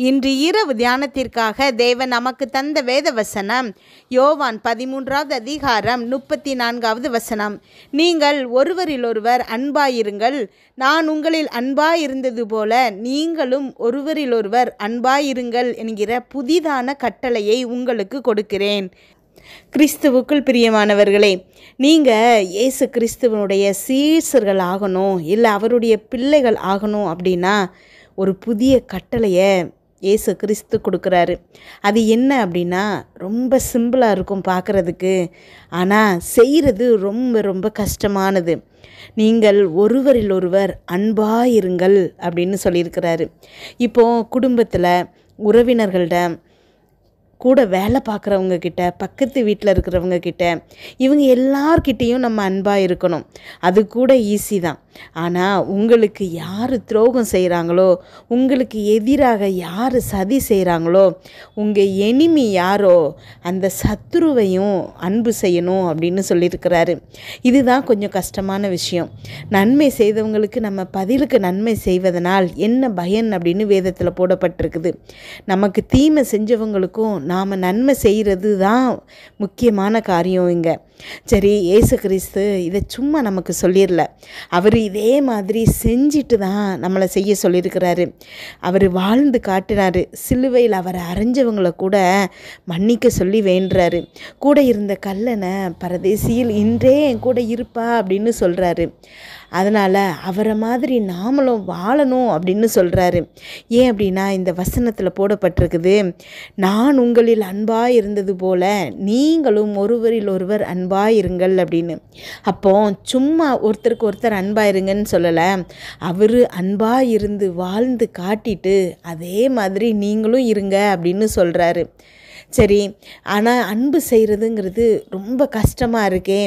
இன்று இரவு தியானத்திற்காக தேவன் நமக்கு தந்த வேத வசனம் யோவான் 13வது அதிகாரம் 34வது வசனம். நீங்கள் ஒருவரிலொருவர் அன்பாயிருங்கள், நான் உங்களில் அன்பாயிருந்தது போல நீங்களும் ஒருவரிலொருவர் அன்பாயிருங்கள் என்கிற புதிதான கட்டளையை உங்களுக்கு கொடுக்கிறேன். கிறிஸ்துவுக்குள் பிரியமானவர்களே, நீங்கள் இயேசு கிறிஸ்துவனுடைய சீசர்கள் ஆகணும், இல்லை அவருடைய பிள்ளைகள் ஆகணும் அப்படின்னா ஒரு புதிய கட்டளையை இயேசு கிறிஸ்து கொடுக்குறாரு. அது என்ன அப்படின்னா ரொம்ப சிம்பிளாக இருக்கும் பார்க்குறதுக்கு, ஆனால் செய்கிறது ரொம்ப ரொம்ப கஷ்டமானது. நீங்கள் ஒருவரிலொருவர் அன்பாயிருங்கள் அப்படின்னு சொல்லியிருக்கிறாரு. இப்போது குடும்பத்தில் உறவினர்களிடம், கூட வேலை பார்க்குறவங்க கிட்ட, பக்கத்து வீட்டில் இருக்கிறவங்க கிட்ட, இவங்க எல்லார்கிட்டேயும் நம்ம அன்பாக இருக்கணும். அது கூட ஈஸி தான். ஆனால் உங்களுக்கு யார் துரோகம் செய்கிறாங்களோ, உங்களுக்கு எதிராக யார் சதி செய்கிறாங்களோ, உங்கள் எனிமி யாரோ அந்த சத்துருவையும் அன்பு செய்யணும் அப்படின்னு சொல்லியிருக்கிறாரு. இதுதான் கொஞ்சம் கஷ்டமான விஷயம். நன்மை செய்தவங்களுக்கு நம்ம பதிலுக்கு நன்மை செய்வதனால் என்ன பயன் அப்படின்னு வேதத்தில் போடப்பட்டிருக்குது. நமக்கு தீமை செஞ்சவங்களுக்கும் நாம் நன்மை செய்கிறது தான் முக்கியமான காரியம் இங்கே. சரி, இயேசு கிறிஸ்து இதை சும்மா நமக்கு சொல்லிடல, அவர் இதே மாதிரி செஞ்சிட்டு தான் நம்மளை செய்ய சொல்லியிருக்கிறாரு. அவர் வாழ்ந்து காட்டினார். சிலுவையில் அவரை அரைஞ்சவங்களை கூட மன்னிக்க சொல்லி வேண்டுறாரு. கூட இருந்த கல்லனை பரதேசியில் இன்றே என் கூட இருப்பா அப்படின்னு சொல்கிறாரு. அதனால் அவரை மாதிரி நாமளும் வாழணும் அப்படின்னு சொல்கிறாரு. ஏன் அப்படின்னா இந்த வசனத்தில் போடப்பட்டிருக்குது, நான் உங்களில் அன்பாக இருந்தது போல நீங்களும் ஒருவரில் ஒருவர் அன்பாக இருங்கள் அப்படின்னு. அப்போ சும்மா ஒருத்தருக்கு ஒருத்தர் அன்பாக இருங்கன்னு சொல்லலை, அவர் அன்பாக இருந்து வாழ்ந்து காட்டிட்டு அதே மாதிரி நீங்களும் இருங்க அப்படின்னு சொல்கிறாரு. சரி, ஆனால் அன்பு செய்கிறதுங்கிறது ரொம்ப கஷ்டமாக இருக்கே.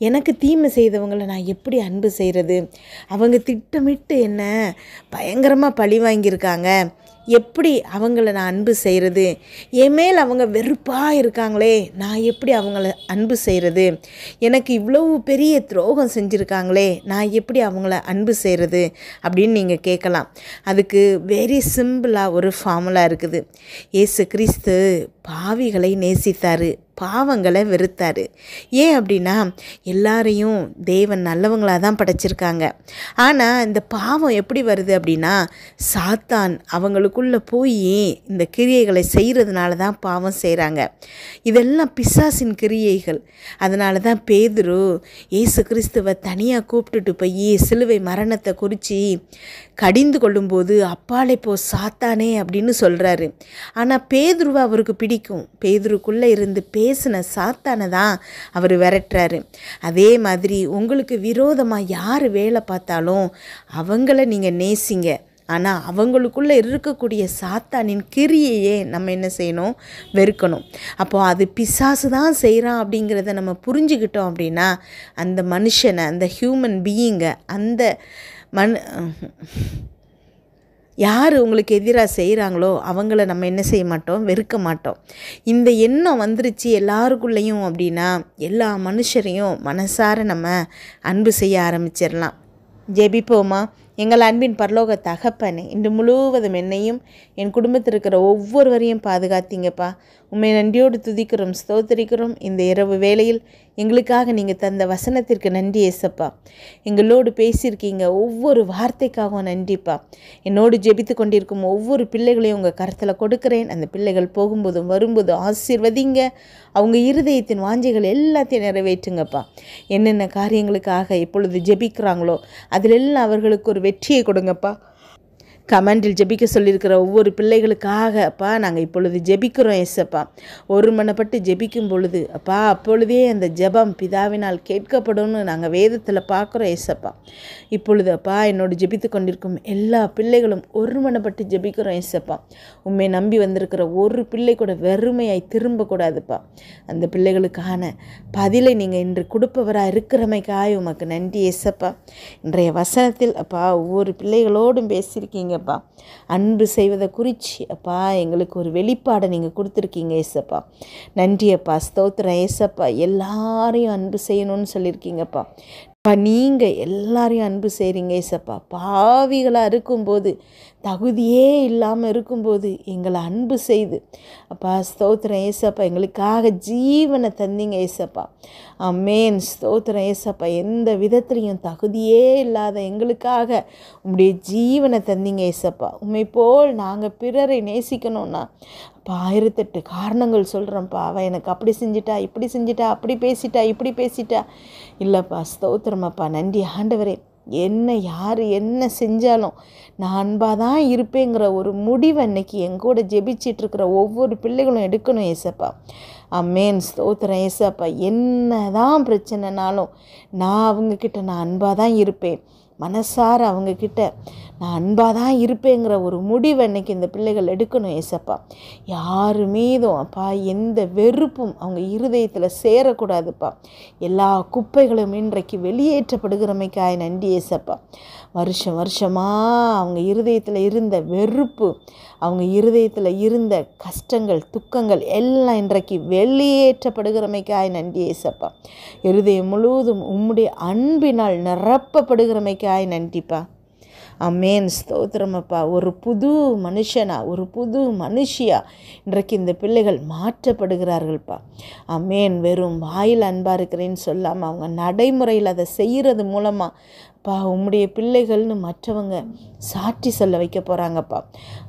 எனக்கு தீமை செய்தவங்களை நான் எப்படி அன்பு செய்கிறது? அவங்க திட்டமிட்டு என்ன பயங்கரமாக பழி வாங்கியிருக்காங்க, எப்படி அவங்கள நான் அன்பு செய்கிறது? என் மேல் அவங்க வெறுப்பாக இருக்காங்களே, நான் எப்படி அவங்கள அன்பு செய்கிறது? எனக்கு இவ்வளவு பெரிய துரோகம் செஞ்சுருக்காங்களே, நான் எப்படி அவங்கள அன்பு செய்கிறது அப்படின்னு நீங்கள் கேட்கலாம். அதுக்கு வெரி சிம்பிளாக ஒரு ஃபார்முலா இருக்குது. இயேசு கிறிஸ்து பாவிகளை நேசித்தார், பாவங்களை வெறுத்தார். ஏன் அப்படின்னா எல்லாரையும் தேவன் நல்லவங்களாக தான் படைச்சிருக்காங்க. ஆனால் இந்த பாவம் எப்படி வருது அப்படின்னா சாத்தான் அவங்களுக்குள்ளே போய் இந்த கிரியைகளை செய்கிறதுனால தான் பாவம் செய்கிறாங்க. இதெல்லாம் பிசாசின் கிரியைகள். அதனால தான் பேதுரு இயேசு கிறிஸ்துவை தனியாக கூப்பிட்டுட்டு போய் சிலுவை மரணத்தை குறித்து கடிந்து கொள்ளும்போது அப்பாலே போ சாத்தானே அப்படின்னு சொல்கிறாரு. ஆனால் பேதுருவை அவருக்கு பிடிக்கும். பேதுருக்குள்ளே இருந்து பேசின சாத்தானை தான் அவர் விரட்டுறாரு. அதே மாதிரி உங்களுக்கு விரோதமாக யார் வேலை பார்த்தாலும் அவங்கள நீங்கள் நேசிங்க. ஆனால் அவங்களுக்குள்ளே இருக்கக்கூடிய சாத்தானின் கிரியையே நம்ம என்ன செய்யணும்? வெறுக்கணும். அப்போது அது பிசாசு தான் செய்கிறான் அப்படிங்கிறத நம்ம புரிஞ்சுக்கிட்டோம் அப்படின்னா அந்த மனுஷனை, அந்த ஹியூமன் பீயிங்கை, அந்த யார் உங்களுக்கு எதிராக செய்கிறாங்களோ அவங்கள நம்ம என்ன செய்ய மாட்டோம்? வெறுக்க மாட்டோம். இந்த எண்ணம் வந்துருச்சு எல்லாருக்குள்ளேயும் அப்படின்னா எல்லா மனுஷரையும் மனசார நம்ம அன்பு செய்ய ஆரம்பிச்சிடலாம். ஜெபிப்போமா? எங்கள் அன்பின் பரலோக தகப்பனே, இன்று முழுவதும் என்னையும் என் குடும்பத்தில் இருக்கிற ஒவ்வொருவரையும் பாதுகாத்தீங்கப்பா. உண்மை நன்றியோடு துதிக்கிறோம், ஸ்தோத்திரிக்கிறோம். இந்த இரவு வேளையில் எங்களுக்காக நீங்கள் தந்த வசனத்திற்கு நன்றி ஏசப்பா. எங்களோடு பேசியிருக்கீங்க, ஒவ்வொரு வார்த்தைக்காகவும் நன்றிப்பா. என்னோடு ஜெபித்து கொண்டிருக்கும் ஒவ்வொரு பிள்ளைகளையும் உங்கள் கருத்தில் கொடுக்குறேன். அந்த பிள்ளைகள் போகும்போதும் வரும்போதும் ஆசீர்வதிங்க. அவங்க இருதயத்தின் வாஞ்சைகள் எல்லாத்தையும் நிறைவேற்றுங்கப்பா. என்னென்ன காரியங்களுக்காக இப்பொழுது ஜெபிக்கிறாங்களோ அதிலெல்லாம் அவர்களுக்கு ஒரு வெற்றியை கொடுங்கப்பா. கமெண்டில் ஜெபிக்க சொல்லியிருக்கிற ஒவ்வொரு பிள்ளைகளுக்காக அப்பா நாங்கள் இப்பொழுது ஜெபிக்கிறோம் ஏசப்பா. ஒருமனப்பட்டு ஜெபிக்கும் பொழுது அப்பா அப்பொழுதே அந்த ஜெபம் பிதாவினால் கேட்கப்படும்னு நாங்கள் வேதத்தில் பார்க்குறோம் ஏசப்பா. இப்பொழுது அப்பா என்னோடு ஜெபித்து கொண்டிருக்கும் எல்லா பிள்ளைகளும் ஒருமனப்பட்டு ஜெபிக்கிறோம் ஏசப்பா. உண்மை நம்பி வந்திருக்கிற ஒரு பிள்ளை கூட வெறுமையாய் திரும்பக்கூடாதுப்பா. அந்த பிள்ளைகளுக்கான பதிலை நீங்கள் இன்று கொடுப்பவராக இருக்கிறமைக்காய் உமக்கு நன்றி ஏசப்பா. இன்றைய வசனத்தில் அப்பா ஒவ்வொரு பிள்ளைகளோடும் பேசியிருக்கீங்க அப்பா. அன்பு செய்வதை குறித்து அப்பா எங்களுக்கு ஒரு வெளிப்பாடை நீங்கள் கொடுத்துருக்கீங்க ஏசப்பா. நன்றி அப்பா, ஸ்தோத்திரம் ஏசப்பா. எல்லாரையும் அன்பு செய்யணும்னு சொல்லியிருக்கீங்கப்பா. நீங்கள் எல்லாரையும் அன்பு செய்கிறீங்க ஏசப்பா. பாவிகளாக இருக்கும்போது, தகுதியே இல்லாமல் இருக்கும்போது எங்களை அன்பு செய்து அப்பா ஸ்தோத்திரம் ஏசப்பா, எங்களுக்காக ஜீவனை தந்தீங்க ஏசப்பா. ஆமென். ஸ்தோத்திரம் ஏசப்பா. எந்த விதத்துலையும் தகுதியே இல்லாத எங்களுக்காக உம்முடைய ஜீவனை தந்தீங்க ஏசப்பா. உம்மை போல் நாங்கள் பிறரை நேசிக்கணும்னா அப்பா 1008 காரணங்கள் சொல்கிறோம்ப்பா. அவள் எனக்கு அப்படி செஞ்சிட்டா, இப்படி செஞ்சிட்டா, அப்படி பேசிட்டா, இப்படி பேசிட்டா. இல்லைப்பா, ஸ்தோத்திரமாப்பா. நன்றி ஆண்டவரே. யார் என்ன செஞ்சாலும் நான் அன்பாக தான் இருப்பேங்கிற ஒரு முடிவை இன்னைக்கு எங்கூட ஜெபிச்சிட்ருக்கிற ஒவ்வொரு பிள்ளைகளும் எடுக்கணும் ஏசப்பா. ஆமென். ஸ்தோத்திரம் ஏசப்பா. என்ன தான் பிரச்சனைனாலும் நான் அவங்கக்கிட்ட நான் அன்பாக தான் இருப்பேன், மனசார அவங்கக்கிட்ட நான் அன்பாக தான் இருப்பேங்கிற ஒரு முடிவை இன்றைக்கி இந்த பிள்ளைகள் எடுக்கணும் ஏசப்பா. யார் மீதும் அப்பா எந்த வெறுப்பும் அவங்க இருதயத்தில் சேரக்கூடாதுப்பா. எல்லா குப்பைகளும் இன்றைக்கு வெளியேற்றப்படுகிறமைக்காய் நன்றி ஏசப்பா. வருஷமாக அவங்க இருதயத்தில் இருந்த வெறுப்பு, அவங்க இருதயத்தில் இருந்த கஷ்டங்கள், துக்கங்கள் எல்லாம் இன்றைக்கு வெளியேற்றப்படுகிறமைக்காய் நன்றி ஏசப்பா. இருதயம் முழுவதும் உம்முடைய அன்பினால் நிரப்பப்படுகிறமைக்காய் நன்றிப்பா. ஆமென். ஸ்தோத்திரமப்பா. ஒரு புது மனுஷனா, ஒரு புது மனுஷியா இன்றைக்கு இந்த பிள்ளைகள் மாற்றப்படுகிறார்கள்ப்பா. ஆமென். வெறும் வாயில் அன்பாக இருக்கிறேன்னு சொல்லாமல் அவங்க நடைமுறையில் அதை செய்கிறது மூலமாக அப்பா உம்முடைய பிள்ளைகள்னு மற்றவங்க சாட்சி சொல்ல வைக்க போகிறாங்கப்பா.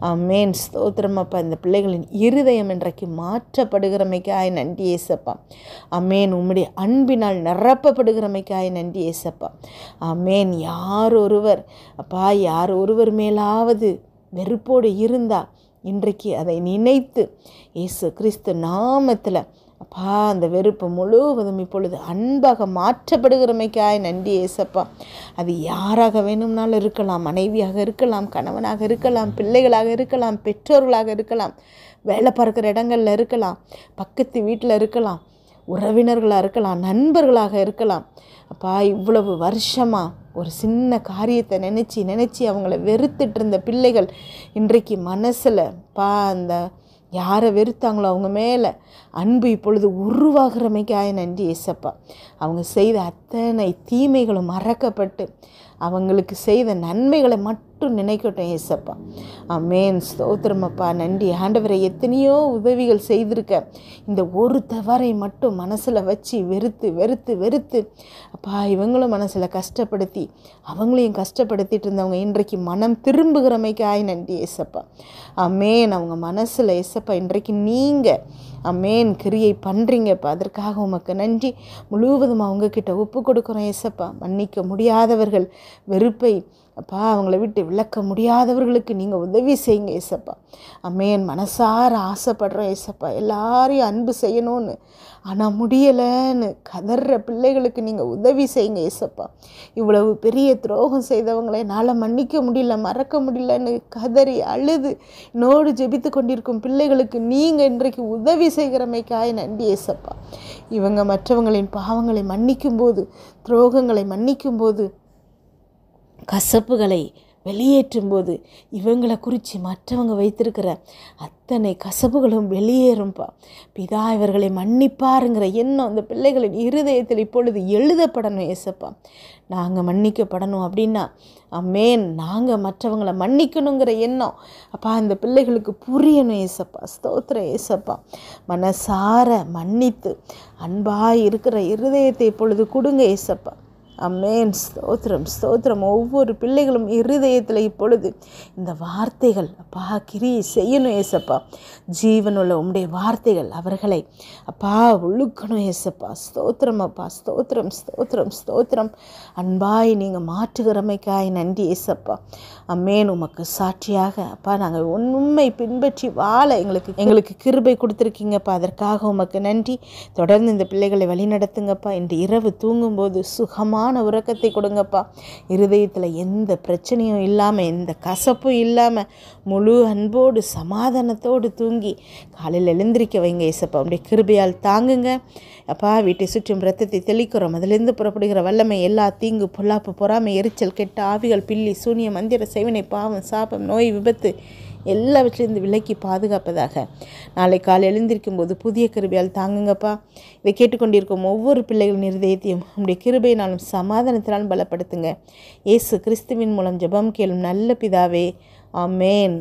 ஆமென். ஸ்தோத்திரமப்பா. இந்த பிள்ளைகளின் இருதயம் இன்றைக்கு மாற்றப்படுகிறமைக்காய் நன்றி ஏசப்பா. ஆமென். உம்முடைய அன்பினால் நிரப்பப்படுகிறமைக்காய் நன்றி ஏசப்பா. ஆமென். யார் ஒருவர் மேலாவது வெறுப்போடு இருந்தால் இன்றைக்கு அதை நினைத்து இயேசு கிறிஸ்து நாமத்தில் அப்பா அந்த வெறுப்பு முழுவதும் இப்பொழுது அன்பாக மாற்றப்படுகிறமைக்காய் நன்றி ஏசப்பா. அது யாராக வேணும்னாலும் இருக்கலாம், மனைவியாக இருக்கலாம், கணவனாக இருக்கலாம், பிள்ளைகளாக இருக்கலாம், பெற்றோர்களாக இருக்கலாம், வேலை பார்க்குற இடங்களில் இருக்கலாம், பக்கத்து வீட்டில் இருக்கலாம், உறவினர்களாக இருக்கலாம், நண்பர்களாக இருக்கலாம். அப்பா இவ்வளவு வருஷமாக ஒரு சின்ன காரியத்தை நினச்சி அவங்கள வெறுத்துட்டு இருந்த பிள்ளைகள் இன்றைக்கு மனசில் அந்த யாரை வெறுத்தாங்களோ அவங்க மேலே அன்பு இப்பொழுது உருவாகிறமைக்காய் நன்றி ஏசப்பா. அவங்க செய்த அத்தனை தீமைகளும் மறக்கப்பட்டு அவங்களுக்கு செய்த நன்மைகளை மட்டும் நினைக்கட்டும் ஏசப்பா. ஆமென். ஸ்தோத்திரமப்பா. நன்றி ஆண்டவரை. எத்தனையோ உதவிகள் செய்திருக்க இந்த ஒரு தவறை மட்டும் மனசில் வச்சு வெறுத்து அப்பா இவங்களும் மனசில் கஷ்டப்படுத்தி அவங்களையும் கஷ்டப்படுத்திட்டு இருந்தவங்க இன்றைக்கு மனம் திரும்புகிறமைக்காய் நன்றி ஏசப்பா. ஆமென். அவங்க மனசில் ஏசப்பா இன்றைக்கு நீங்கள் ஆமென் கிரியை பண்ணுறீங்கப்பா. அதற்காக உமக்கு நன்றி. முழுவதும் அவங்கக்கிட்ட ஒப்பு கொடுக்குறோம் ஏசப்பா. மன்னிக்க முடியாதவர்கள், வெறுப்பை அப்பா அவங்கள விட்டு விளக்க முடியாதவர்களுக்கு நீங்கள் உதவி செய்யுங்க ஏசப்பா. ஆமென். மனசார ஆசைப்படுறோம் ஏசப்பா எல்லாரையும் அன்பு செய்யணும்னு, ஆனால் முடியலைன்னு கதற பிள்ளைகளுக்கு நீங்கள் உதவி செய்யுங்க ஏசப்பா. இவ்வளவு பெரிய துரோகம் செய்தவங்களை என்னால் மன்னிக்க முடியல, மறக்க முடியலன்னு கதறி அழுது நோடு ஜெபித்து கொண்டிருக்கும் பிள்ளைகளுக்கு நீங்கள் இன்றைக்கு உதவி செய்கிறமைக்காய் நன்றி ஏசப்பா. இவங்க மற்றவங்களின் பாவங்களை மன்னிக்கும்போது, துரோகங்களை மன்னிக்கும்போது, கசப்புகளை வெளியேற்றும்போது இவங்களை குறித்து மற்றவங்க வைத்திருக்கிற அத்தனை கசப்புகளும் வெளியேறும்பா. பிதா இவர்களை மன்னிப்பாருங்கிற எண்ணம் அந்த பிள்ளைகளின் இருதயத்தில் இப்பொழுது எழுதப்படணும் ஏசப்பா. நாங்கள் மன்னிக்கப்படணும் அப்படின்னா ஆமென் நாங்கள் மற்றவங்களை மன்னிக்கணுங்கிற எண்ணம் அப்பா அந்த பிள்ளைகளுக்கு புரியணும் ஏசப்பா. ஸ்தோத்திரம் ஏசப்பா. மனசார மன்னித்து அன்பாக இருக்கிற இருதயத்தை இப்பொழுது கொடுங்க ஏசப்பா. ஆமென். ஸ்தோத்திரம். ஒவ்வொரு பிள்ளைகளும் இருதயத்தில் இப்பொழுது இந்த வார்த்தைகள் அப்பா கிரியை செய்யணும் ஏசப்பா. ஜீவனுள்ள உம்முடைய வார்த்தைகள் அவர்களை அப்பா ஒழுக்கணும் ஏசப்பா. ஸ்தோத்திரம் அப்பா. ஸ்தோத்திரம். அன்பாய் நீங்கள் மாற்றுகிறமைக்காய் நன்றி ஏசப்பா. ஆமென். உமக்கு சாட்சியாக அப்பா நாங்கள் உண்மை பின்பற்றி வாழ எங்களுக்கு கிருபை கொடுத்துருக்கீங்கப்பா. அதற்காக உமக்கு நன்றி. தொடர்ந்து இந்த பிள்ளைகளை வழிநடத்துங்கப்பா. இன்று இரவு தூங்கும்போது சுகமான உறக்கத்தை கொடுங்கப்பா. இருதயத்தில் எந்த பிரச்சனையும் இல்லாமல், எந்த கசப்பும் இல்லாமல், முழு அன்போடு சமாதானத்தோடு தூங்கி காலையில் எழுந்திரிக்க வைங்க ஏசப்பா. உடைய கிருபையால் தாங்குங்க அப்பா. வீட்டை சுற்றும் இரத்தத்தை தெளிக்கிறோம். அதிலிருந்து புறப்படுகிற வல்லமை எல்லா தீங்கு, பொல்லாப்பு, பொறாமை, எரிச்சல், கெட்ட ஆவிகள், பில்லி, சூனியம், மந்திர, செய்வினை, பாவம், சாபம், நோய், விபத்து எல்லாவற்றிலிருந்து விலக்கி பாதுகாப்பதாக. நாளை காலை எழுந்திருக்கும் போது புதிய கிருபையால் தாங்குங்கப்பா. இதை கேட்டுக்கொண்டிருக்கும் ஒவ்வொரு பிள்ளைகளின் இருதயத்தையும் உங்களுடைய கிருபையினாலும் சமாதானத்தினாலும் பலப்படுத்துங்க. இயேசு கிறிஸ்துவின் மூலம் ஜெபம் கேளும் நல்ல பிதாவே, ஆமேன்.